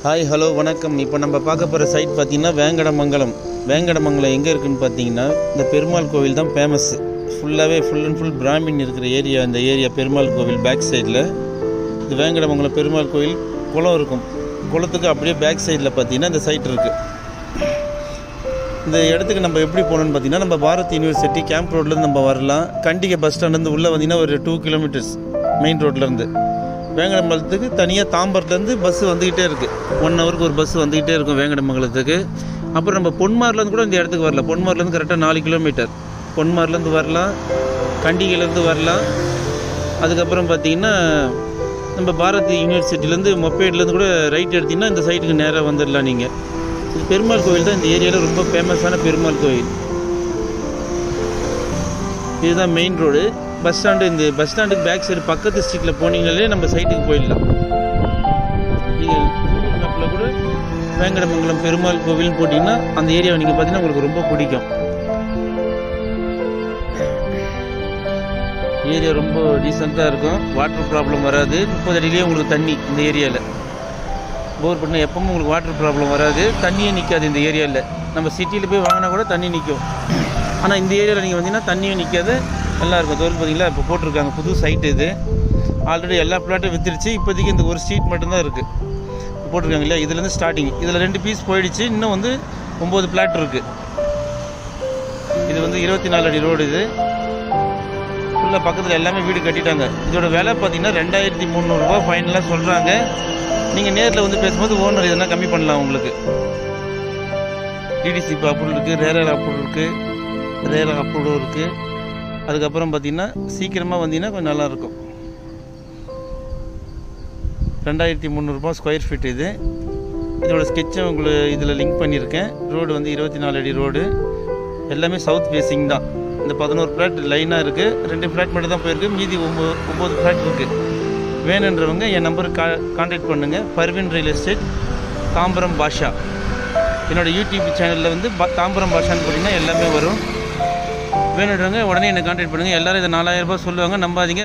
Hi hello வணக்கம். இப்போ நம்ம பார்க்க போகிற சைட் பார்த்திங்கன்னா வேங்கடமங்கலம். வேங்கடமங்கலம் எங்கே இருக்குதுன்னு பார்த்தீங்கன்னா இந்த பெருமாள் கோவில் தான் famous. Full and full Brahmin இருக்கிற ஏரியா. இந்த ஏரியா பெருமாள் கோவில் பேக் சைடில் இது வேங்கடமங்கலம் பெருமாள் கோவில் குளம் இருக்கும். குளத்துக்கு அப்படியே பேக் சைடில் பார்த்தீங்கன்னா இந்த சைட் இருக்குது. இந்த இடத்துக்கு நம்ம எப்படி போகணுன்னு பார்த்தீங்கன்னா நம்ம பாரத் யூனிவர்சிட்டி கேம்ப் ரோட்லேருந்து நம்ம வரலாம். கண்டிகை பஸ் ஸ்டாண்ட்லேருந்து உள்ளே வந்தீங்கன்னா ஒரு 2 கிலோமீட்டர்ஸ் மெயின் ரோட்லேருந்து. வேங்கடமங்கலத்துக்கு தனியாக தாம்பரத்துலேருந்து பஸ்ஸு வந்துக்கிட்டே இருக்குது. 1 ஹவருக்கு ஒரு பஸ்ஸு வந்துக்கிட்டே இருக்கும் வேங்கடமங்கலத்துக்கு. அப்புறம் நம்ம பொன்மார்லேருந்து கூட இந்த இடத்துக்கு வரலாம். பொன்மார்லேருந்து கரெக்டாக 4 கிலோமீட்டர். பொன்மார்லேருந்து வரலாம், கண்டிகையிலேருந்து வரலாம். அதுக்கப்புறம் பார்த்திங்கன்னா நம்ம பாரத் யூனிவர்சிட்டிலேருந்து மொப்பேட்லேருந்து கூட ரைட் எடுத்திங்கன்னா இந்த சைட்டுக்கு நேராக வந்துடலாம். நீங்கள் இது பெருமாள் கோவில் தான் இந்த ஏரியாவில் ரொம்ப ஃபேமஸான பெருமாள் கோவில். இதுதான் மெயின் ரோடு. Bus stand. இந்த பஸ் ஸ்டாண்டுக்கு பேக் சைடு பக்கத்து ஸ்ட்ரீட்டில் போனீங்களே நம்ம சைட்டுக்கு போயிடலாம். நீங்கள் கூகுள் மேப்பில் கூட வேங்கடமங்கலம் பெருமாள் கோவில்னு போட்டிங்கன்னா அந்த ஏரியாவை நீங்கள் பார்த்தீங்கன்னா உங்களுக்கு ரொம்ப பிடிக்கும். ஏரியா ரொம்ப டீசெண்டாக இருக்கும். வாட்டர் ப்ராப்ளம் வராது. 30 அடியிலேயே உங்களுக்கு தண்ணி இந்த ஏரியாவில். போர் பண்ணால் எப்பவும் உங்களுக்கு வாட்டர் ப்ராப்ளம் வராது. தண்ணியே நிற்காது இந்த ஏரியாவில். நம்ம சிட்டியில் போய் வாங்கினா கூட தண்ணி நிற்கும். ஆனால் இந்த ஏரியாவில் நீங்கள் வந்தீங்கன்னா தண்ணியும் நிற்காது. நல்லாயிருக்கும். தோறு பார்த்தீங்களா, இப்போ போட்டிருக்காங்க புது சைட்டு. இது ஆல்ரெடி எல்லா பிளாட்டும் விற்றுருச்சு. இப்போதைக்கு இந்த ஒரு ஸ்ட்ரீட் மட்டும்தான் இருக்குது போட்டிருக்காங்க இல்லையா. இதுலேருந்து ஸ்டார்டிங். இதில் 2 பீஸ் போயிடுச்சு. இன்னும் 9 பிளாட் இருக்குது. இது 24 அடி ரோடு. இது ஃபுல்லாக பக்கத்தில் எல்லாமே வீடு கட்டிட்டாங்க. இதோட விலை பார்த்தீங்கன்னா 2300 ரூபா ஃபைனலாக சொல்கிறாங்க. நீங்கள் நேரில் பேசும்போது ஓனர் எதனா கம்மி பண்ணலாம் உங்களுக்கு. டிடிசி அப்ரூவல் இருக்குது, ரேரர் அப்ரூவல் இருக்குது, ரேரர் அப்ரூவல் இருக்குது. அதுக்கப்புறம் பார்த்தீங்கன்னா சீக்கிரமாக வந்தீங்கன்னா கொஞ்சம் நல்லாயிருக்கும். 2300 ரூபா ஸ்கொயர் ஃபீட். இது இதோட ஸ்கெட்சை உங்களுக்கு இதில் லிங்க் பண்ணியிருக்கேன். ரோடு 24 அடி ரோடு. எல்லாமே சவுத் ஃபேஸிங் தான். இந்த 11 ஃப்ளாட் லைனாக இருக்குது. 2 ஃப்ளாட் மட்டும் தான் போயிருக்கு. மீதி 9 ஃப்ளாட் இருக்குது. வேணுன்றவங்க என் நம்பருக்கு கான்டாக்ட் பண்ணுங்கள். பர்வீன் ரியல் எஸ்டேட், தாம்பரம் பாஷா. என்னோடய யூடியூப் சேனலில் தாம்பரம் பாஷான்னு போட்டிங்கன்னா எல்லாமே வரும். வேணுன்றவங்க உடனே என்னை கான்டாக்ட் பண்ணுங்கள். எல்லோரும் இதை 4000 ரூபாய் சொல்லுவாங்க, நம்பாதீங்க.